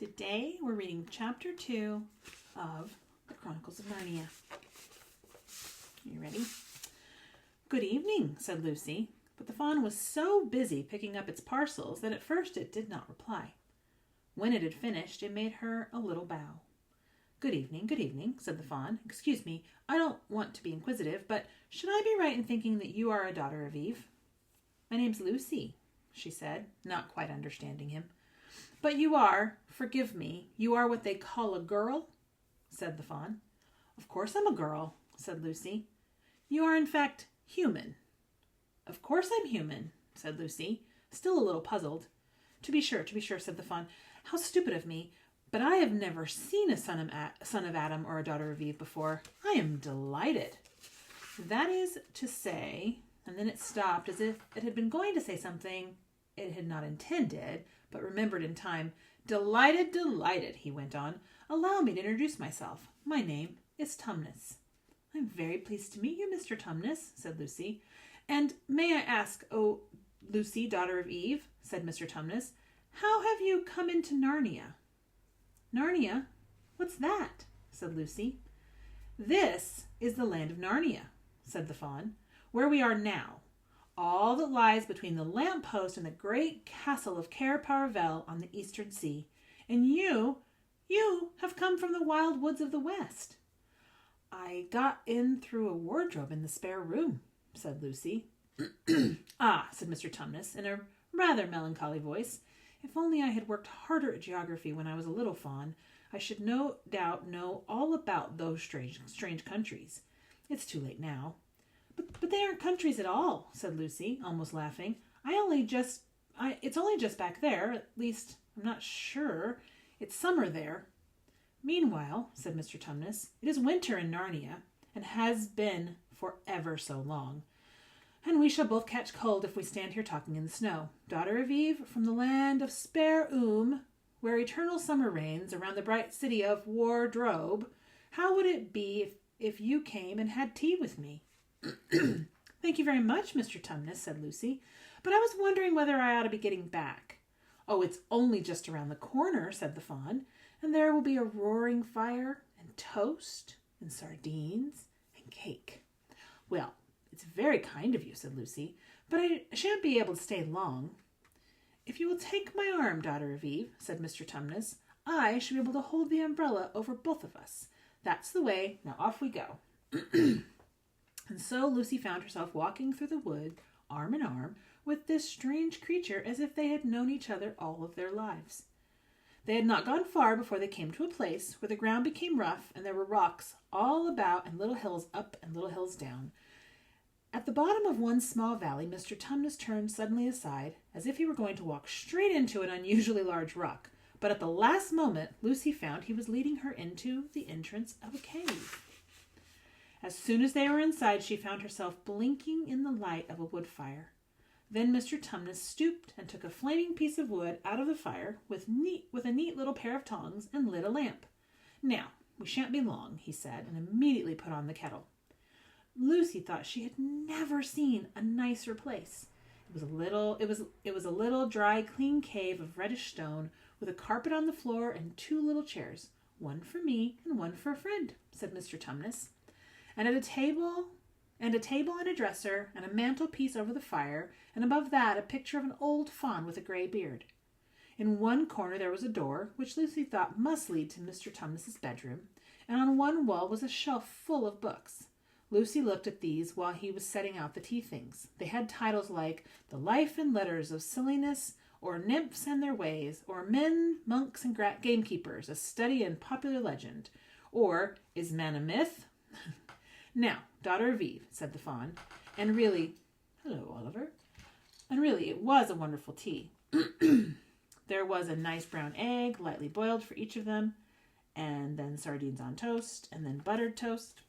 Today we're reading Chapter 2 of The Chronicles of Narnia. You ready? Good evening, said Lucy, but the fawn was so busy picking up its parcels that at first it did not reply. When it had finished, it made her a little bow. Good evening, said the fawn. Excuse me, I don't want to be inquisitive, but should I be right in thinking that you are a daughter of Eve? My name's Lucy, she said, not quite understanding him. But you are, forgive me, you are what they call a girl, said the fawn. Of course I'm a girl, said Lucy. You are in fact human. Of course I'm human, said Lucy, still a little puzzled. To be sure, said the fawn. How stupid of me, but I have never seen a son of Adam or a daughter of Eve before. I am delighted. That is to say, and then it stopped as if it had been going to say something it had not intended, but remembered in time. Delighted, he went on. Allow me to introduce myself. My name is Tumnus. I'm very pleased to meet you, Mr. Tumnus, said Lucy. And may I ask, oh, Lucy, daughter of Eve, said Mr. Tumnus, how have you come into Narnia? Narnia? What's that? Said Lucy. This is the land of Narnia, said the fawn, where we are now. All that lies between the lamp-post and the great castle of Cair Paravel on the eastern sea. And you have come from the wild woods of the west. I got in through a wardrobe in the spare room, said Lucy. Ah, said Mr. Tumnus in a rather melancholy voice. If only I had worked harder at geography when I was a little fawn, I should no doubt know all about those strange countries. It's too late now. But they aren't countries at all, said Lucy, almost laughing. It's only just back there. At least, I'm not sure. It's summer there. Meanwhile, said Mr. Tumnus, it is winter in Narnia, and has been for ever so long. And we shall both catch cold if we stand here talking in the snow. Daughter of Eve, from the land of Spare where eternal summer reigns around the bright city of Wardrobe, how would it be if you came and had tea with me? Thank you very much, Mr. Tumnus, said Lucy, but I was wondering whether I ought to be getting back. Oh, it's only just around the corner, said the fawn, and there will be a roaring fire and toast and sardines and cake. Well, it's very kind of you, said Lucy, but I shan't be able to stay long. If you will take my arm, daughter of Eve, said Mr. Tumnus, I shall be able to hold the umbrella over both of us. That's the way. Now off we go. And so Lucy found herself walking through the wood, arm in arm, with this strange creature as if they had known each other all of their lives. They had not gone far before they came to a place where the ground became rough and there were rocks all about and little hills up and little hills down. At the bottom of one small valley, Mr. Tumnus turned suddenly aside, as if he were going to walk straight into an unusually large rock. But at the last moment, Lucy found he was leading her into the entrance of a cave. As soon as they were inside, she found herself blinking in the light of a wood fire. Then Mr. Tumnus stooped and took a flaming piece of wood out of the fire with a neat little pair of tongs and lit a lamp. Now, we shan't be long, he said, and immediately put on the kettle. Lucy thought she had never seen a nicer place. It was a little dry, clean cave of reddish stone with a carpet on the floor and two little chairs, one for me and one for a friend, said Mr. Tumnus. And a table and a dresser and a mantelpiece over the fire, and above that a picture of an old fawn with a gray beard. In one corner there was a door, which Lucy thought must lead to Mr. Tumnus's bedroom, and on one wall was a shelf full of books. Lucy looked at these while he was setting out the tea things. They had titles like The Life and Letters of Silliness, or Nymphs and Their Ways, or Men, Monks, and Gamekeepers, a Study in Popular Legend, or Is Man a Myth? Now, daughter of Eve, said the fawn, hello, Oliver, and really it was a wonderful tea. There was a nice brown egg, lightly boiled for each of them, and then sardines on toast, and then buttered toast,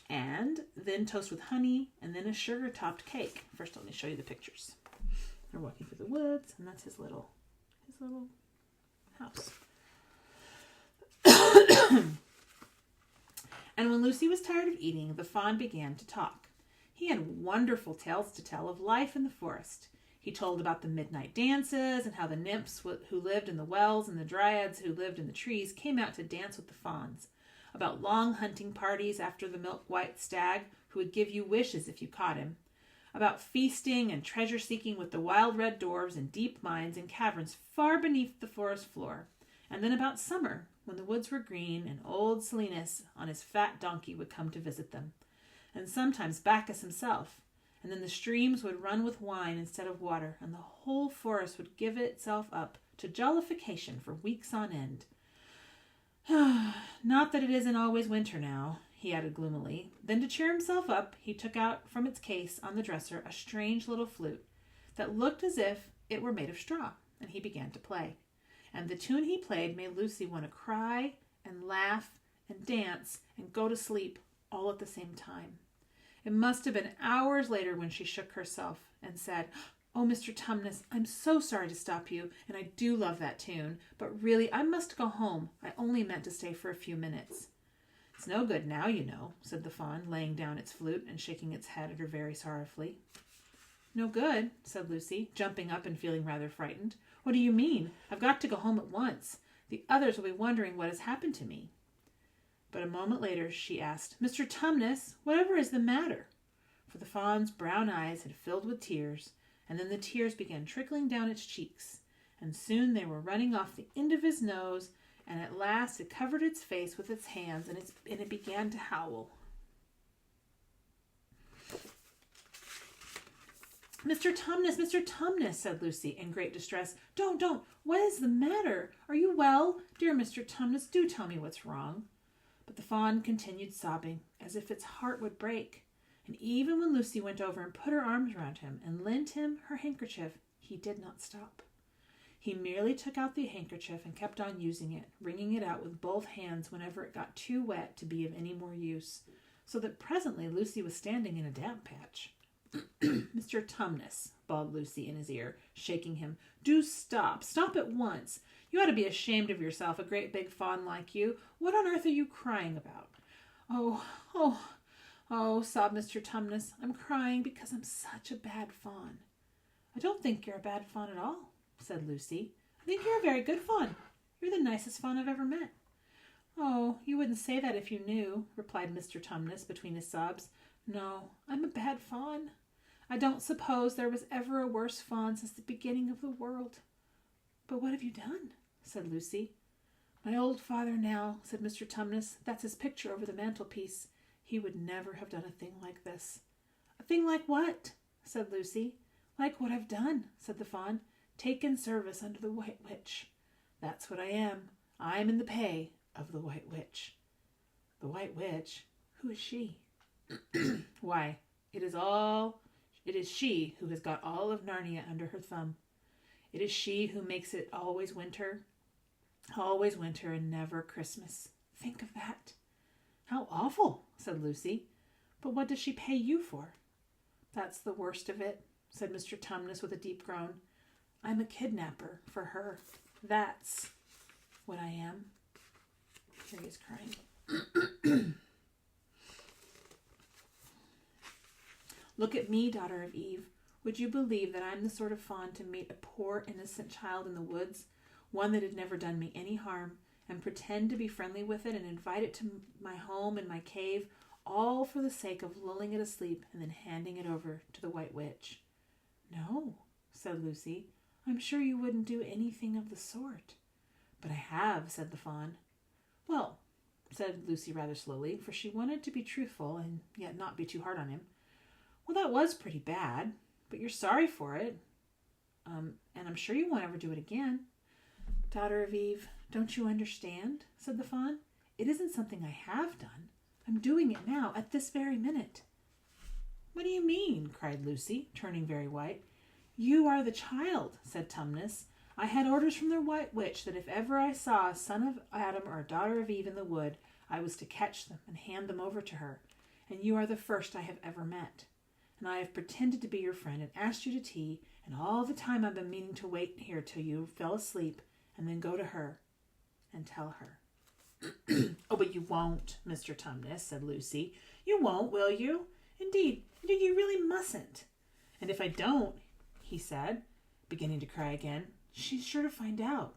and then toast with honey, and then a sugar-topped cake. First, let me show you the pictures. They're walking through the woods, and that's his little house. And when Lucy was tired of eating, the fawn began to talk. He had wonderful tales to tell of life in the forest. He told about the midnight dances and how the nymphs who lived in the wells and the dryads who lived in the trees came out to dance with the fauns, about long hunting parties after the milk-white stag who would give you wishes if you caught him, about feasting and treasure-seeking with the wild red dwarves in deep mines and caverns far beneath the forest floor, and then about summer, when the woods were green and old Silenus on his fat donkey would come to visit them, and sometimes Bacchus himself, and then the streams would run with wine instead of water, and the whole forest would give itself up to jollification for weeks on end. Not that it isn't always winter now, he added gloomily. Then to cheer himself up, he took out from its case on the dresser a strange little flute that looked as if it were made of straw, and he began to play. And the tune he played made Lucy want to cry and laugh and dance and go to sleep all at the same time. It must have been hours later when she shook herself and said, "Oh, Mr. Tumnus, I'm so sorry to stop you, and I do love that tune, but really I must go home. I only meant to stay for a few minutes." "It's no good now, you know," said the fawn, laying down its flute and shaking its head at her very sorrowfully. "No good," said Lucy, jumping up and feeling rather frightened. "What do you mean? I've got to go home at once. The others will be wondering what has happened to me." But a moment later she asked, "Mr. Tumnus, whatever is the matter?" For the fawn's brown eyes had filled with tears, and then the tears began trickling down its cheeks, and soon they were running off the end of his nose, and at last it covered its face with its hands, and it began to howl. Mr. Tumnus, said Lucy in great distress. Don't, what is the matter? Are you well? Dear Mr. Tumnus, do tell me what's wrong." But the fawn continued sobbing, as if its heart would break, and even when Lucy went over and put her arms round him and lent him her handkerchief, he did not stop. He merely took out the handkerchief and kept on using it, wringing it out with both hands whenever it got too wet to be of any more use, so that presently Lucy was standing in a damp patch. "Mr. Tumnus," bawled Lucy in his ear, shaking him, "do stop. Stop at once. You ought to be ashamed of yourself, a great big fawn like you. What on earth are you crying about?" Oh, sobbed Mr. Tumnus. "I'm crying because I'm such a bad fawn." "I don't think you're a bad fawn at all," said Lucy. "I think you're a very good fawn. You're the nicest fawn I've ever met." "Oh, you wouldn't say that if you knew," replied Mr. Tumnus between his sobs. "No, I'm a bad fawn. I don't suppose there was ever a worse fawn since the beginning of the world." "But what have you done?" said Lucy. "My old father now," said Mr. Tumnus. "That's his picture over the mantelpiece. He would never have done a thing like this." "A thing like what?" said Lucy. "Like what I've done," said the fawn. "Taken service under the White Witch. That's what I am. I'm in the pay of the White Witch." "The White Witch? Who is she?" "Why, it is she who has got all of Narnia under her thumb. It is she who makes it always winter and never Christmas. Think of that." "How awful," said Lucy. "But what does she pay you for?" "That's the worst of it," said Mr. Tumnus with a deep groan. "I'm a kidnapper for her. That's what I am." Here he is crying. "Look at me, daughter of Eve. Would you believe that I'm the sort of fawn to meet a poor innocent child in the woods, one that had never done me any harm, and pretend to be friendly with it and invite it to my home and my cave, all for the sake of lulling it asleep and then handing it over to the White Witch?" "No," said Lucy. "I'm sure you wouldn't do anything of the sort." "But I have," said the fawn. "Well," said Lucy rather slowly, for she wanted to be truthful and yet not be too hard on him. "Well, that was pretty bad, but you're sorry for it, and I'm sure you won't ever do it again." "Daughter of Eve, don't you understand?" said the fawn. "It isn't something I have done. I'm doing it now, at this very minute." "What do you mean?" cried Lucy, turning very white. "You are the child," said Tumnus. "I had orders from the White Witch that if ever I saw a son of Adam or a daughter of Eve in the wood, I was to catch them and hand them over to her, and you are the first I have ever met. And I have pretended to be your friend and asked you to tea, and all the time I've been meaning to wait here till you fell asleep and then go to her and tell her." "Oh, but you won't, Mr. Tumnus," said Lucy. "You won't, will you? Indeed, you really mustn't. And if I don't, he said, beginning to cry again. She's sure to find out,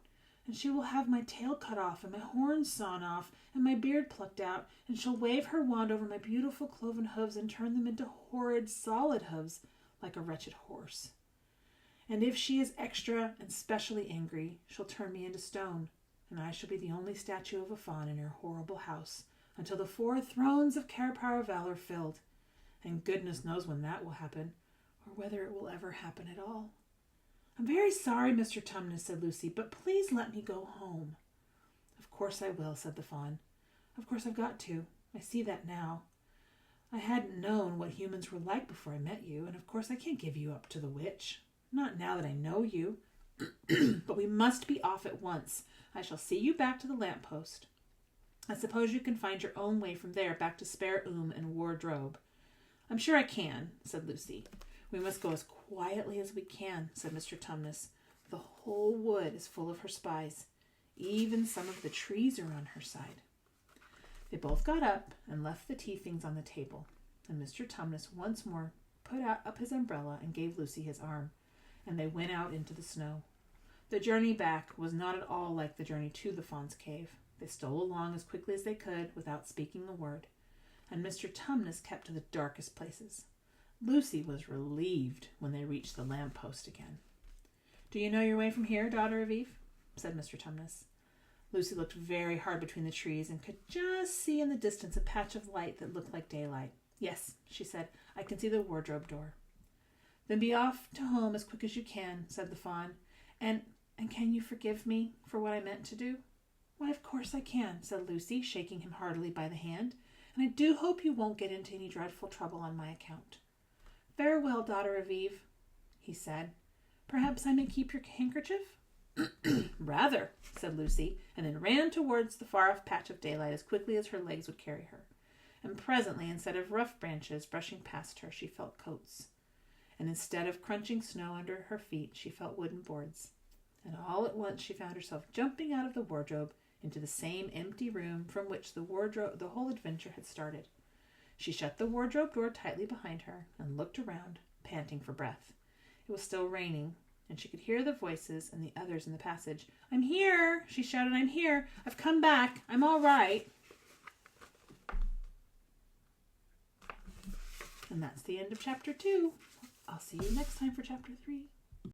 and she will have my tail cut off and my horns sawn off and my beard plucked out, and she'll wave her wand over my beautiful cloven hooves and turn them into horrid solid hooves like a wretched horse. And if she is extra and specially angry, she'll turn me into stone, and I shall be the only statue of a fawn in her horrible house until the 4 thrones of Caraparavel are filled, and goodness knows when that will happen, or whether it will ever happen at all. I'm very sorry, Mr. Tumnus, said Lucy, but please let me go home. Of course I will, said the fawn. Of course I've got to. I see that now. I hadn't known what humans were like before I met you, and of course I can't give you up to the witch. Not now that I know you. But we must be off at once. I shall see you back to the lamppost. I suppose you can find your own way from there back to Spare and Wardrobe. I'm sure I can, said Lucy. We must go as quietly as we can, said Mr. Tumnus. The whole wood is full of her spies. Even some of the trees are on her side. They both got up and left the tea things on the table, and Mr. Tumnus once more put up his umbrella and gave Lucy his arm, and they went out into the snow. The journey back was not at all like the journey to the fawn's cave. They stole along as quickly as they could without speaking a word, and Mr. Tumnus kept to the darkest places. Lucy was relieved when they reached the lamp-post again. Do you know your way from here, daughter of Eve? Said Mr. Tumnus. Lucy looked very hard between the trees and could just see in the distance a patch of light that looked like daylight. Yes, she said, I can see the wardrobe door. Then be off to home as quick as you can, said the fawn. And can you forgive me for what I meant to do? Why, of course I can, said Lucy, shaking him heartily by the hand. And I do hope you won't get into any dreadful trouble on my account. Farewell, daughter of Eve, he said. Perhaps I may keep your handkerchief? Rather, said Lucy, and then ran towards the far-off patch of daylight as quickly as her legs would carry her. And presently, instead of rough branches brushing past her, she felt coats. And instead of crunching snow under her feet, she felt wooden boards. And all at once she found herself jumping out of the wardrobe into the same empty room from which the whole adventure had started. She shut the wardrobe door tightly behind her and looked around, panting for breath. It was still raining, and she could hear the voices and the others in the passage. I'm here, she shouted, I'm here. I've come back. I'm all right. And that's the end of chapter 2. I'll see you next time for chapter 3.